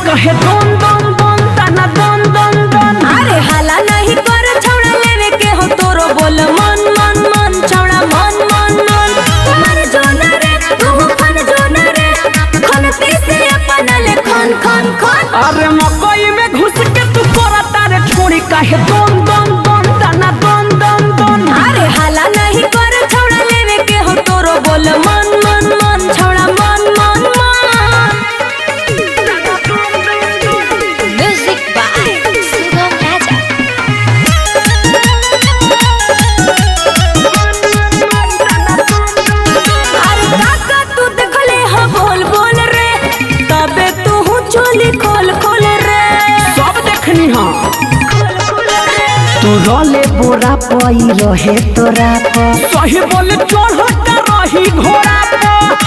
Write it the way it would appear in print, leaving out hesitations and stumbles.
कहे दोन दोन दोन ताना दोन दोन दोन। अरे हाला नहीं कर छौड़ा लेवे के हो तोरो बोल मन मन मन छौड़ा मन मन मन मन जोना रे तू खन जोना रे खन पीसे अपन ले खन खन खन। अरे मकई में घुस के तू कोरा तारे छोड़ी कहे दोन दोन दोन ताना दोन दोन दोन। अरे हाला नहीं कर छौड़ा लेवे के हो तोरो बोल मन मन मन छौड़ा मन मन मन। म्यूजिक बाय सुगम राजा। अरे काका तू देखले हो बोल बोल रे तबे तू चोली खोल खोल रे। सब देखनी हाँ तू रोले बोरा पई रहे तोरा पर सही बोले चढ़ता रही घोड़ा पर।